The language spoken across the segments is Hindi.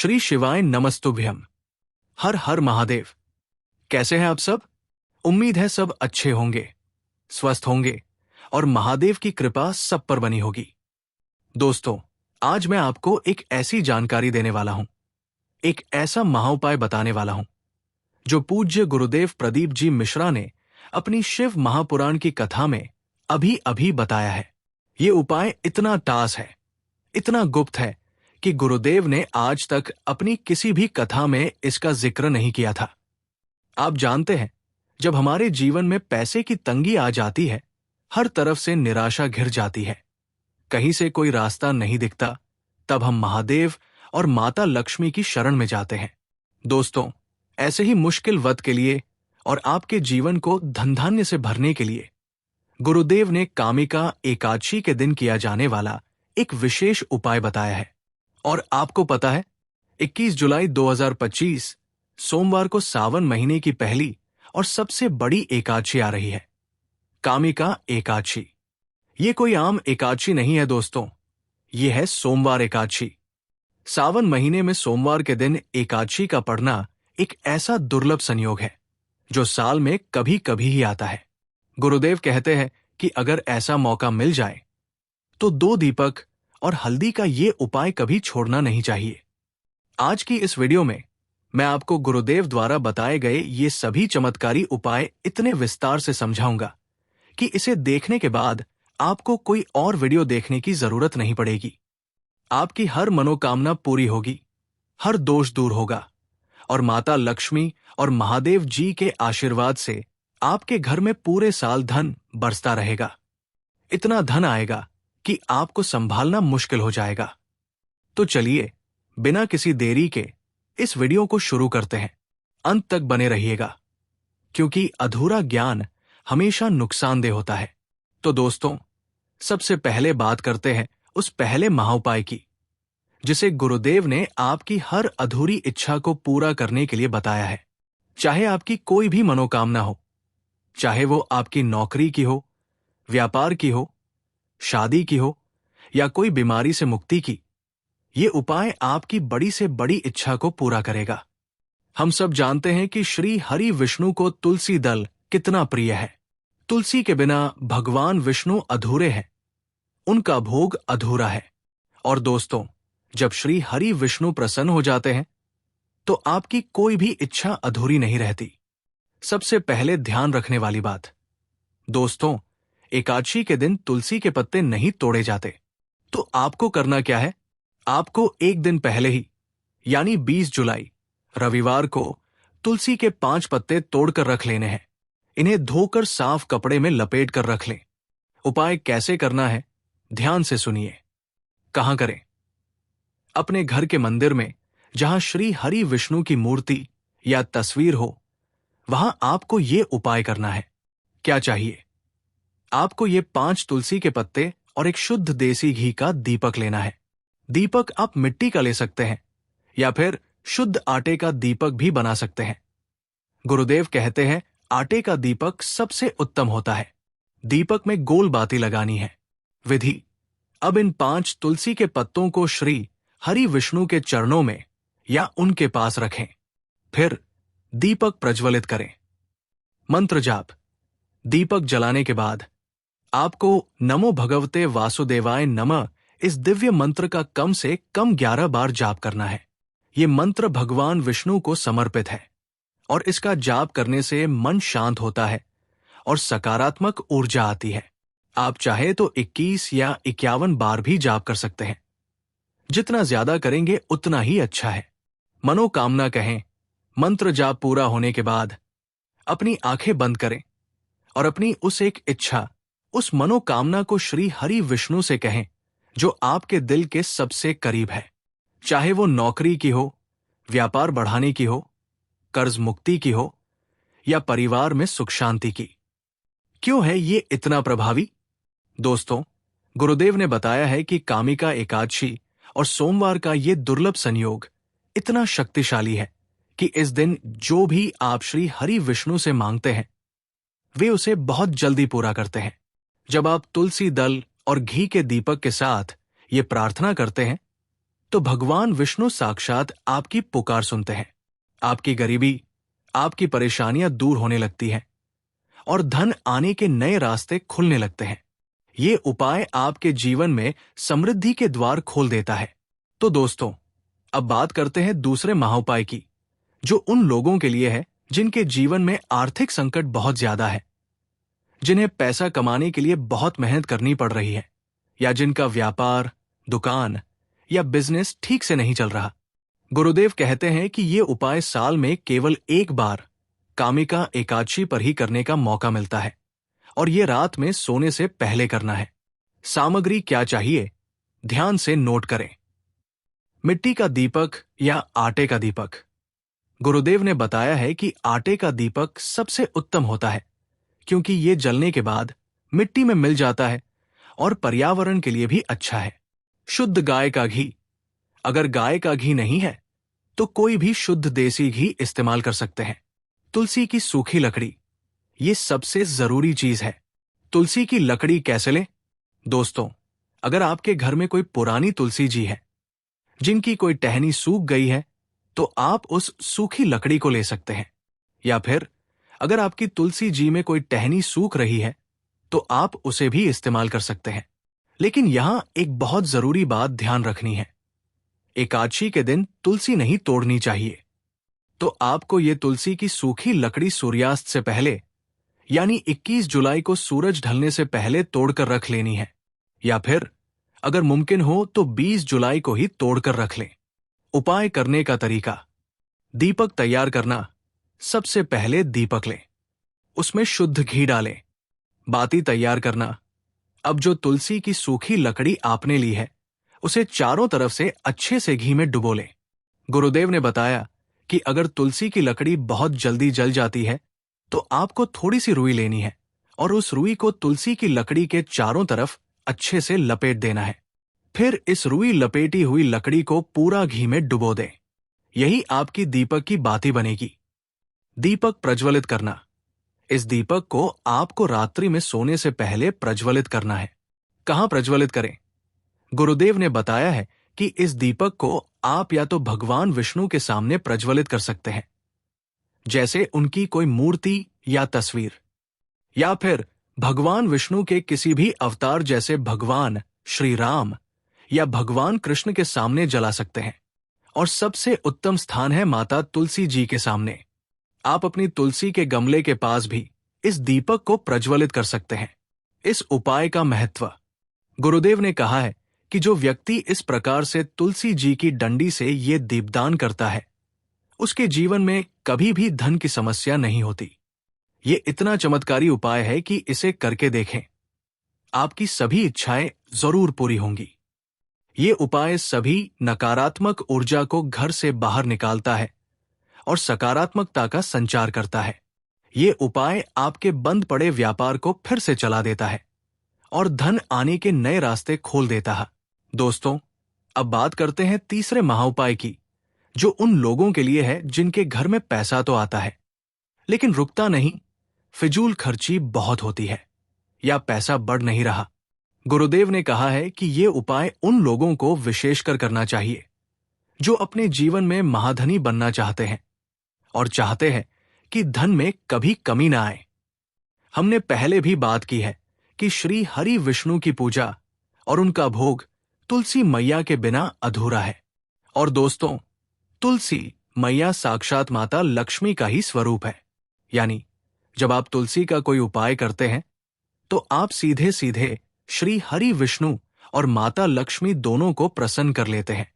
श्री शिवाय नमस्तुभ्यम। हर हर महादेव। कैसे हैं आप सब? उम्मीद है सब अच्छे होंगे, स्वस्थ होंगे और महादेव की कृपा सब पर बनी होगी। दोस्तों, आज मैं आपको एक ऐसी जानकारी देने वाला हूं, एक ऐसा महाउपाय बताने वाला हूं जो पूज्य गुरुदेव प्रदीप जी मिश्रा ने अपनी शिव महापुराण की कथा में अभी अभी बताया है। ये उपाय इतना टास है, इतना गुप्त है कि गुरुदेव ने आज तक अपनी किसी भी कथा में इसका जिक्र नहीं किया था। आप जानते हैं, जब हमारे जीवन में पैसे की तंगी आ जाती है, हर तरफ से निराशा घिर जाती है, कहीं से कोई रास्ता नहीं दिखता, तब हम महादेव और माता लक्ष्मी की शरण में जाते हैं। दोस्तों, ऐसे ही मुश्किल वक्त के लिए और आपके जीवन को धन धान्य से भरने के लिए गुरुदेव ने कामिका एकादशी के दिन किया जाने वाला एक विशेष उपाय बताया है। और आपको पता है, 21 जुलाई 2025 सोमवार को सावन महीने की पहली और सबसे बड़ी एकादशी आ रही है, कामिका एकादशी। ये कोई आम एकादशी नहीं है दोस्तों, ये है सोमवार एकादशी। सावन महीने में सोमवार के दिन एकादशी का पढ़ना एक ऐसा दुर्लभ संयोग है जो साल में कभी कभी ही आता है। गुरुदेव कहते हैं कि अगर ऐसा मौका मिल जाए तो 2 दीपक और हल्दी का ये उपाय कभी छोड़ना नहीं चाहिए। आज की इस वीडियो में मैं आपको गुरुदेव द्वारा बताए गए ये सभी चमत्कारी उपाय इतने विस्तार से समझाऊंगा कि इसे देखने के बाद आपको कोई और वीडियो देखने की जरूरत नहीं पड़ेगी। आपकी हर मनोकामना पूरी होगी, हर दोष दूर होगा और माता लक्ष्मी और महादेव जी के आशीर्वाद से आपके घर में पूरे साल धन बरसता रहेगा। इतना धन आएगा कि आपको संभालना मुश्किल हो जाएगा। तो चलिए, बिना किसी देरी के इस वीडियो को शुरू करते हैं। अंत तक बने रहिएगा, क्योंकि अधूरा ज्ञान हमेशा नुकसानदेह होता है। तो दोस्तों, सबसे पहले बात करते हैं उस पहले महाउपाय की, जिसे गुरुदेव ने आपकी हर अधूरी इच्छा को पूरा करने के लिए बताया है। चाहे आपकी कोई भी मनोकामना हो, चाहे वो आपकी नौकरी की हो, व्यापार की हो, शादी की हो या कोई बीमारी से मुक्ति की, ये उपाय आपकी बड़ी से बड़ी इच्छा को पूरा करेगा। हम सब जानते हैं कि श्री हरि विष्णु को तुलसी दल कितना प्रिय है। तुलसी के बिना भगवान विष्णु अधूरे हैं, उनका भोग अधूरा है। और दोस्तों, जब श्री हरि विष्णु प्रसन्न हो जाते हैं तो आपकी कोई भी इच्छा अधूरी नहीं रहती। सबसे पहले ध्यान रखने वाली बात, दोस्तों, एकादशी के दिन तुलसी के पत्ते नहीं तोड़े जाते। तो आपको करना क्या है? आपको एक दिन पहले ही, यानी 20 जुलाई रविवार को तुलसी के 5 पत्ते तोड़कर रख लेने हैं। इन्हें धोकर साफ कपड़े में लपेट कर रख लें। उपाय कैसे करना है, ध्यान से सुनिए। कहां करें? अपने घर के मंदिर में, जहां श्री हरि विष्णु की मूर्ति या तस्वीर हो, वहां आपको ये उपाय करना है। क्या चाहिए? आपको ये 5 तुलसी के पत्ते और एक शुद्ध देसी घी का दीपक लेना है। दीपक आप मिट्टी का ले सकते हैं या फिर शुद्ध आटे का दीपक भी बना सकते हैं। गुरुदेव कहते हैं आटे का दीपक सबसे उत्तम होता है। दीपक में गोल बाती लगानी है। विधि: अब इन 5 तुलसी के पत्तों को श्री हरि विष्णु के चरणों में या उनके पास रखें। फिर दीपक प्रज्वलित करें। मंत्र जाप: दीपक जलाने के बाद आपको नमो भगवते वासुदेवाय नमः इस दिव्य मंत्र का कम से कम 11 बार जाप करना है। ये मंत्र भगवान विष्णु को समर्पित है और इसका जाप करने से मन शांत होता है और सकारात्मक ऊर्जा आती है। आप चाहे तो 21 या 51 बार भी जाप कर सकते हैं। जितना ज्यादा करेंगे उतना ही अच्छा है। मनोकामना कहें। मंत्र जाप पूरा होने के बाद अपनी आंखें बंद करें और अपनी उस एक इच्छा, उस मनोकामना को श्री हरि विष्णु से कहें जो आपके दिल के सबसे करीब है। चाहे वो नौकरी की हो, व्यापार बढ़ाने की हो, कर्ज मुक्ति की हो या परिवार में सुख शांति की। क्यों है ये इतना प्रभावी? दोस्तों, गुरुदेव ने बताया है कि कामिका एकादशी और सोमवार का ये दुर्लभ संयोग इतना शक्तिशाली है कि इस दिन जो भी आप श्री हरि विष्णु से मांगते हैं, वे उसे बहुत जल्दी पूरा करते हैं। जब आप तुलसी दल और घी के दीपक के साथ ये प्रार्थना करते हैं, तो भगवान विष्णु साक्षात आपकी पुकार सुनते हैं। आपकी गरीबी, आपकी परेशानियां दूर होने लगती हैं और धन आने के नए रास्ते खुलने लगते हैं। ये उपाय आपके जीवन में समृद्धि के द्वार खोल देता है। तो दोस्तों, अब बात करते हैं दूसरे महाउपाय की, जो उन लोगों के लिए है जिनके जीवन में आर्थिक संकट बहुत ज्यादा है, जिन्हें पैसा कमाने के लिए बहुत मेहनत करनी पड़ रही है, या जिनका व्यापार, दुकान या बिजनेस ठीक से नहीं चल रहा। गुरुदेव कहते हैं कि ये उपाय साल में केवल एक बार कामिका एकादशी पर ही करने का मौका मिलता है, और ये रात में सोने से पहले करना है। सामग्री क्या चाहिए, ध्यान से नोट करें। मिट्टी का दीपक या आटे का दीपक। गुरुदेव ने बताया है कि आटे का दीपक सबसे उत्तम होता है, क्योंकि ये जलने के बाद मिट्टी में मिल जाता है और पर्यावरण के लिए भी अच्छा है। शुद्ध गाय का घी। अगर गाय का घी नहीं है तो कोई भी शुद्ध देसी घी इस्तेमाल कर सकते हैं। तुलसी की सूखी लकड़ी, ये सबसे जरूरी चीज है। तुलसी की लकड़ी कैसे लें? दोस्तों, अगर आपके घर में कोई पुरानी तुलसी जी है, जिनकी कोई टहनी सूख गई है, तो आप उस सूखी लकड़ी को ले सकते हैं। या फिर अगर आपकी तुलसी जी में कोई टहनी सूख रही है, तो आप उसे भी इस्तेमाल कर सकते हैं। लेकिन यहां एक बहुत जरूरी बात ध्यान रखनी है। एकादशी के दिन तुलसी नहीं तोड़नी चाहिए। तो आपको ये तुलसी की सूखी लकड़ी सूर्यास्त से पहले, यानी 21 जुलाई को सूरज ढलने से पहले तोड़कर रख लेनी है। या फिर अगर मुमकिन हो तो 20 जुलाई को ही तोड़कर रख लें। उपाय करने का तरीका। दीपक तैयार करना। सबसे पहले दीपक लें, उसमें शुद्ध घी डालें। बाती तैयार करना। अब जो तुलसी की सूखी लकड़ी आपने ली है, उसे चारों तरफ से अच्छे से घी में डुबो लें। गुरुदेव ने बताया कि अगर तुलसी की लकड़ी बहुत जल्दी जल जाती है, तो आपको थोड़ी सी रुई लेनी है और उस रुई को तुलसी की लकड़ी के चारों तरफ अच्छे से लपेट देना है। फिर इस रुई लपेटी हुई लकड़ी को पूरा घी में डुबो दें। यही आपकी दीपक की बाती बनेगी। दीपक प्रज्वलित करना। इस दीपक को आपको रात्रि में सोने से पहले प्रज्वलित करना है। कहां प्रज्वलित करें? गुरुदेव ने बताया है कि इस दीपक को आप या तो भगवान विष्णु के सामने प्रज्वलित कर सकते हैं, जैसे उनकी कोई मूर्ति या तस्वीर, या फिर भगवान विष्णु के किसी भी अवतार जैसे भगवान श्री राम या भगवान कृष्ण के सामने जला सकते हैं। और सबसे उत्तम स्थान है माता तुलसी जी के सामने। आप अपनी तुलसी के गमले के पास भी इस दीपक को प्रज्वलित कर सकते हैं। इस उपाय का महत्व। गुरुदेव ने कहा है कि जो व्यक्ति इस प्रकार से तुलसी जी की डंडी से ये दीपदान करता है, उसके जीवन में कभी भी धन की समस्या नहीं होती। ये इतना चमत्कारी उपाय है कि इसे करके देखें। आपकी सभी इच्छाएं जरूर पूरी होंगी। ये उपाय सभी नकारात्मक ऊर्जा को घर से बाहर निकालता है और सकारात्मकता का संचार करता है। ये उपाय आपके बंद पड़े व्यापार को फिर से चला देता है और धन आने के नए रास्ते खोल देता है। दोस्तों, अब बात करते हैं तीसरे महाउपाय की, जो उन लोगों के लिए है जिनके घर में पैसा तो आता है, लेकिन रुकता नहीं, फिजूल खर्ची बहुत होती है या पैसा बढ़ नहीं रहा। गुरुदेव ने कहा है कि ये उपाय उन लोगों को विशेषकर करना चाहिए जो अपने जीवन में महाधनी बनना चाहते हैं और चाहते हैं कि धन में कभी कमी ना आए। हमने पहले भी बात की है कि श्री हरि विष्णु की पूजा और उनका भोग तुलसी मैया के बिना अधूरा है। और दोस्तों, तुलसी मैया साक्षात माता लक्ष्मी का ही स्वरूप है। यानी जब आप तुलसी का कोई उपाय करते हैं, तो आप सीधे सीधे श्री हरि विष्णु और माता लक्ष्मी दोनों को प्रसन्न कर लेते हैं।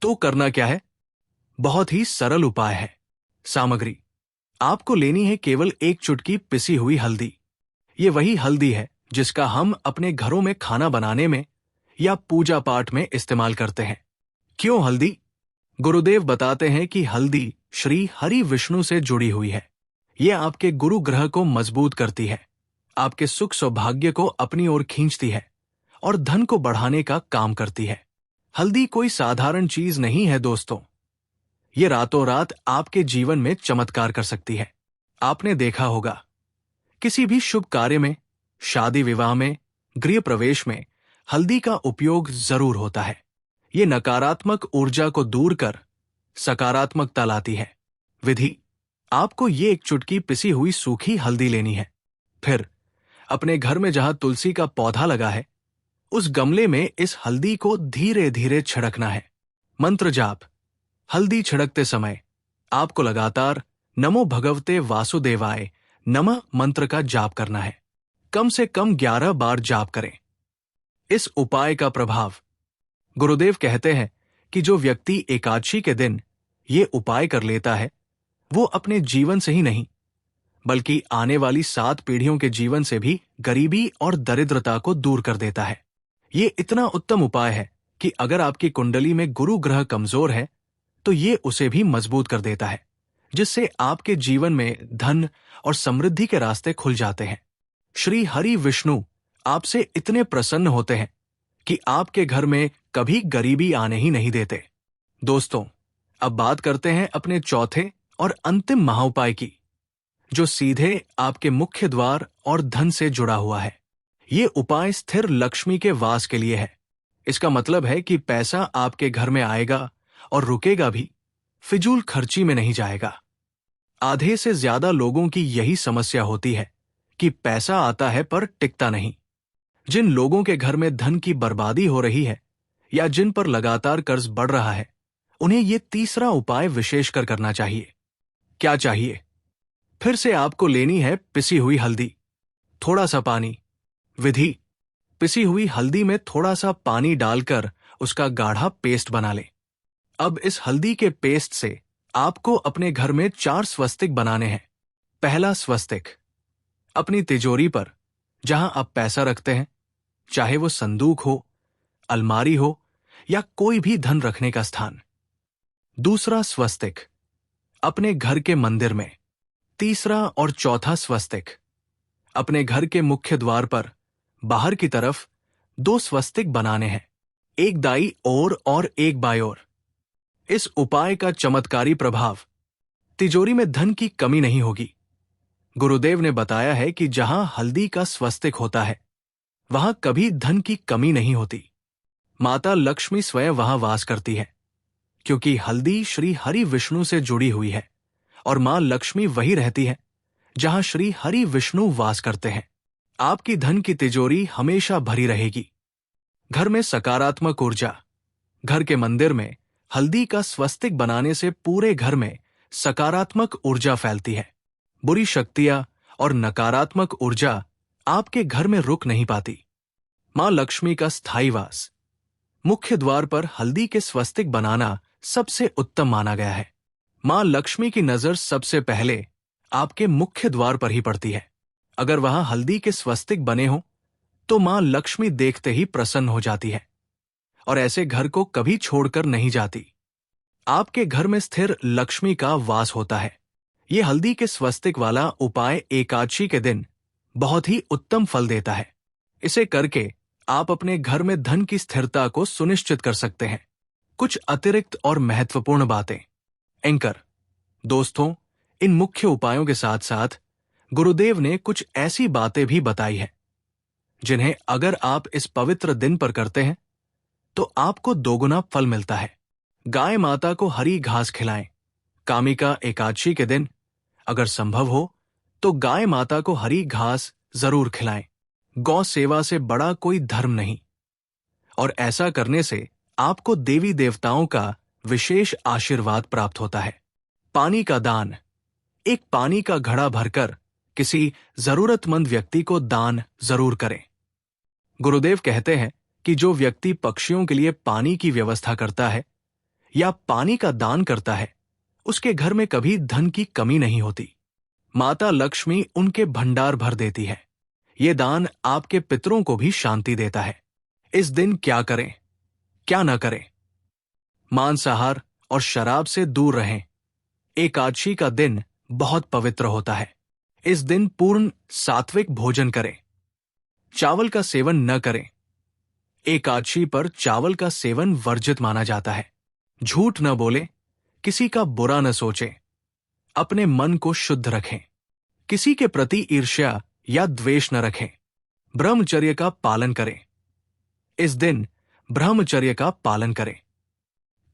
तो करना क्या है? बहुत ही सरल उपाय है। सामग्री। आपको लेनी है केवल एक चुटकी पिसी हुई हल्दी। ये वही हल्दी है जिसका हम अपने घरों में खाना बनाने में या पूजा पाठ में इस्तेमाल करते हैं। क्यों हल्दी? गुरुदेव बताते हैं कि हल्दी श्री हरि विष्णु से जुड़ी हुई है। यह आपके गुरु ग्रह को मजबूत करती है, आपके सुख सौभाग्य को अपनी ओर खींचती है और धन को बढ़ाने का काम करती है। हल्दी कोई साधारण चीज नहीं है दोस्तों। ये रातों रात आपके जीवन में चमत्कार कर सकती है। आपने देखा होगा, किसी भी शुभ कार्य में, शादी विवाह में, गृह प्रवेश में हल्दी का उपयोग जरूर होता है। ये नकारात्मक ऊर्जा को दूर कर सकारात्मकता लाती है। विधि: आपको ये एक चुटकी पिसी हुई सूखी हल्दी लेनी है। फिर अपने घर में जहां तुलसी का पौधा लगा है, उस गमले में इस हल्दी को धीरे धीरे छिड़कना है। मंत्र जाप: हल्दी छिड़कते समय आपको लगातार नमो भगवते वासुदेवाय नमः मंत्र का जाप करना है। कम से कम 11 बार जाप करें। इस उपाय का प्रभाव: गुरुदेव कहते हैं कि जो व्यक्ति एकादशी के दिन ये उपाय कर लेता है, वो अपने जीवन से ही नहीं बल्कि आने वाली 7 पीढ़ियों के जीवन से भी गरीबी और दरिद्रता को दूर कर देता है। ये इतना उत्तम उपाय है कि अगर आपकी कुंडली में गुरु ग्रह कमजोर है, तो ये उसे भी मजबूत कर देता है, जिससे आपके जीवन में धन और समृद्धि के रास्ते खुल जाते हैं। श्री हरि विष्णु आपसे इतने प्रसन्न होते हैं कि आपके घर में कभी गरीबी आने ही नहीं देते। दोस्तों, अब बात करते हैं अपने चौथे और अंतिम महाउपाय की, जो सीधे आपके मुख्य द्वार और धन से जुड़ा हुआ है। ये उपाय स्थिर लक्ष्मी के वास के लिए है। इसका मतलब है कि पैसा आपके घर में आएगा और रुकेगा भी, फिजूल खर्ची में नहीं जाएगा। आधे से ज्यादा लोगों की यही समस्या होती है कि पैसा आता है पर टिकता नहीं। जिन लोगों के घर में धन की बर्बादी हो रही है या जिन पर लगातार कर्ज बढ़ रहा है, उन्हें ये तीसरा उपाय विशेषकर करना चाहिए। क्या चाहिए? फिर से आपको लेनी है पिसी हुई हल्दी, थोड़ा सा पानी। विधि: पिसी हुई हल्दी में थोड़ा सा पानी डालकर उसका गाढ़ा पेस्ट बना लें। अब इस हल्दी के पेस्ट से आपको अपने घर में 4 स्वस्तिक बनाने हैं। पहला स्वस्तिक अपनी तिजोरी पर, जहां आप पैसा रखते हैं, चाहे वो संदूक हो, अलमारी हो या कोई भी धन रखने का स्थान। दूसरा स्वस्तिक अपने घर के मंदिर में। तीसरा और चौथा स्वस्तिक अपने घर के मुख्य द्वार पर बाहर की तरफ 2 स्वस्तिक बनाने हैं, एक दाईं ओर और एक बाईं ओर। इस उपाय का चमत्कारी प्रभाव: तिजोरी में धन की कमी नहीं होगी। गुरुदेव ने बताया है कि जहां हल्दी का स्वस्तिक होता है, वहां कभी धन की कमी नहीं होती। माता लक्ष्मी स्वयं वहां वास करती है, क्योंकि हल्दी श्री हरि विष्णु से जुड़ी हुई है और मां लक्ष्मी वही रहती है जहां श्री हरि विष्णु वास करते हैं। आपकी धन की तिजोरी हमेशा भरी रहेगी। घर में सकारात्मक ऊर्जा: घर के मंदिर में हल्दी का स्वस्तिक बनाने से पूरे घर में सकारात्मक ऊर्जा फैलती है। बुरी शक्तियां और नकारात्मक ऊर्जा आपके घर में रुक नहीं पाती। मां लक्ष्मी का स्थायी वास: मुख्य द्वार पर हल्दी के स्वस्तिक बनाना सबसे उत्तम माना गया है। मां लक्ष्मी की नजर सबसे पहले आपके मुख्य द्वार पर ही पड़ती है। अगर वहां हल्दी के स्वस्तिक बने हों, तो मां लक्ष्मी देखते ही प्रसन्न हो जाती है और ऐसे घर को कभी छोड़कर नहीं जाती। आपके घर में स्थिर लक्ष्मी का वास होता है। ये हल्दी के स्वस्तिक वाला उपाय एकादशी के दिन बहुत ही उत्तम फल देता है। इसे करके आप अपने घर में धन की स्थिरता को सुनिश्चित कर सकते हैं। कुछ अतिरिक्त और महत्वपूर्ण बातें। एंकर दोस्तों, इन मुख्य उपायों के साथ साथ गुरुदेव ने कुछ ऐसी बातें भी बताई है जिन्हें अगर आप इस पवित्र दिन पर करते हैं तो आपको दोगुना फल मिलता है। गाय माता को हरी घास खिलाएं। कामिका एकादशी के दिन अगर संभव हो तो गाय माता को हरी घास जरूर खिलाएं। गौ सेवा से बड़ा कोई धर्म नहीं, और ऐसा करने से आपको देवी देवताओं का विशेष आशीर्वाद प्राप्त होता है। पानी का दान: एक पानी का घड़ा भरकर किसी जरूरतमंद व्यक्ति को दान जरूर करें। गुरुदेव कहते हैं कि जो व्यक्ति पक्षियों के लिए पानी की व्यवस्था करता है या पानी का दान करता है, उसके घर में कभी धन की कमी नहीं होती। माता लक्ष्मी उनके भंडार भर देती है। ये दान आपके पितरों को भी शांति देता है। इस दिन क्या करें, क्या न करें? मांसाहार और शराब से दूर रहें। एकादशी का दिन बहुत पवित्र होता है। इस दिन पूर्ण सात्विक भोजन करें। चावल का सेवन न करें। एकादशी पर चावल का सेवन वर्जित माना जाता है। झूठ न बोलें, किसी का बुरा न सोचें। अपने मन को शुद्ध रखें। किसी के प्रति ईर्ष्या या द्वेष न रखें। ब्रह्मचर्य का पालन करें। इस दिन ब्रह्मचर्य का पालन करें।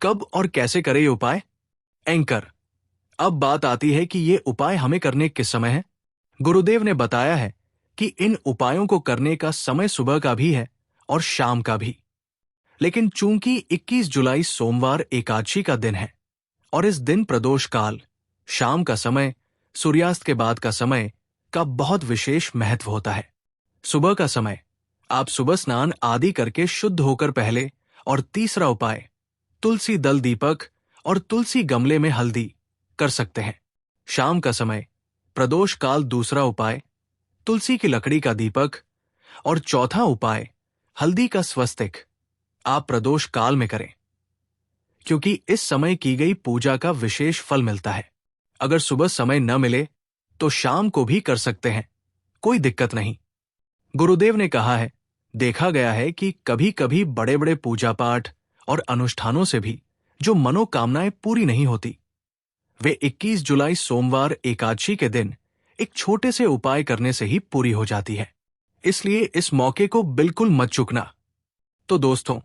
कब और कैसे करें ये उपाय? एंकर, अब बात आती है कि ये उपाय हमें करने किस समय है। गुरुदेव ने बताया है कि इन उपायों को करने का समय सुबह का भी है और शाम का भी। लेकिन चूंकि 21 जुलाई सोमवार एकादशी का दिन है और इस दिन प्रदोष काल, शाम का समय, सूर्यास्त के बाद का समय का बहुत विशेष महत्व होता है। सुबह का समय आप सुबह स्नान आदि करके शुद्ध होकर पहले, और तीसरा उपाय तुलसी दल दीपक और तुलसी गमले में हल्दी कर सकते हैं। शाम का समय प्रदोष काल दूसरा उपाय तुलसी की लकड़ी का दीपक, और चौथा उपाय हल्दी का स्वस्तिक आप प्रदोष काल में करें, क्योंकि इस समय की गई पूजा का विशेष फल मिलता है। अगर सुबह समय न मिले तो शाम को भी कर सकते हैं, कोई दिक्कत नहीं। गुरुदेव ने कहा है, देखा गया है कि कभी कभी बड़े बड़े पूजा पाठ और अनुष्ठानों से भी जो मनोकामनाएं पूरी नहीं होती, वे 21 जुलाई सोमवार एकादशी के दिन एक छोटे से उपाय करने से ही पूरी हो जाती है। इसलिए इस मौके को बिल्कुल मत चूकना। तो दोस्तों,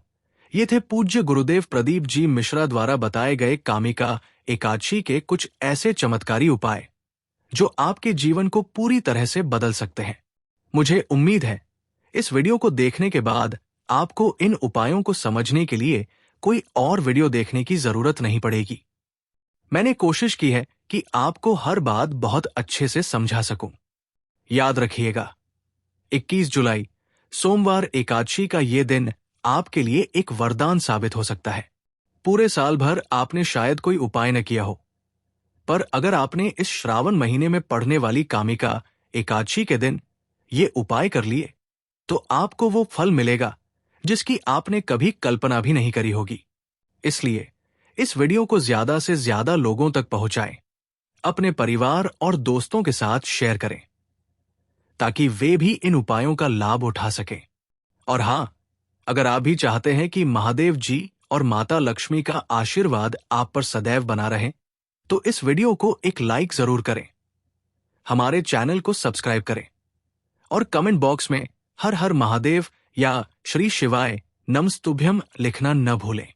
ये थे पूज्य गुरुदेव प्रदीप जी मिश्रा द्वारा बताए गए कामिका एकादशी के कुछ ऐसे चमत्कारी उपाय जो आपके जीवन को पूरी तरह से बदल सकते हैं। मुझे उम्मीद है इस वीडियो को देखने के बाद आपको इन उपायों को समझने के लिए कोई और वीडियो देखने की जरूरत नहीं पड़ेगी। मैंने कोशिश की है कि आपको हर बात बहुत अच्छे से समझा सकूं। याद रखिएगा, 21 जुलाई सोमवार एकादशी का ये दिन आपके लिए एक वरदान साबित हो सकता है। पूरे साल भर आपने शायद कोई उपाय न किया हो, पर अगर आपने इस श्रावण महीने में पढ़ने वाली कामिका एकादशी के दिन ये उपाय कर लिए, तो आपको वो फल मिलेगा जिसकी आपने कभी कल्पना भी नहीं करी होगी। इसलिए इस वीडियो को ज्यादा से ज्यादा लोगों तक पहुंचाएं, अपने परिवार और दोस्तों के साथ शेयर करें, ताकि वे भी इन उपायों का लाभ उठा सकें। और हां, अगर आप भी चाहते हैं कि महादेव जी और माता लक्ष्मी का आशीर्वाद आप पर सदैव बना रहे, तो इस वीडियो को एक लाइक जरूर करें, हमारे चैनल को सब्सक्राइब करें और कमेंट बॉक्स में हर हर महादेव या श्री शिवाय नमस्तुभ्यम लिखना न भूलें।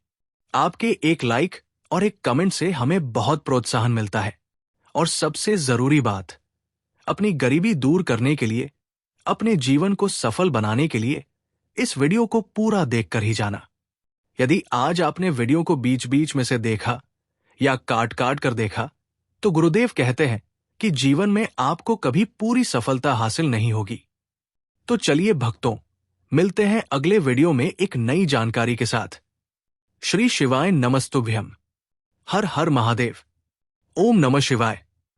आपके एक लाइक और एक कमेंट से हमें बहुत प्रोत्साहन मिलता है। और सबसे जरूरी बात, अपनी गरीबी दूर करने के लिए, अपने जीवन को सफल बनाने के लिए इस वीडियो को पूरा देखकर ही जाना। यदि आज आपने वीडियो को बीच बीच में से देखा या काट काट कर देखा, तो गुरुदेव कहते हैं कि जीवन में आपको कभी पूरी सफलता हासिल नहीं होगी। तो चलिए भक्तों, मिलते हैं अगले वीडियो में एक नई जानकारी के साथ। श्री शिवाय नमस्तुभ्यम। हर हर महादेव। ओम नमः शिवाय।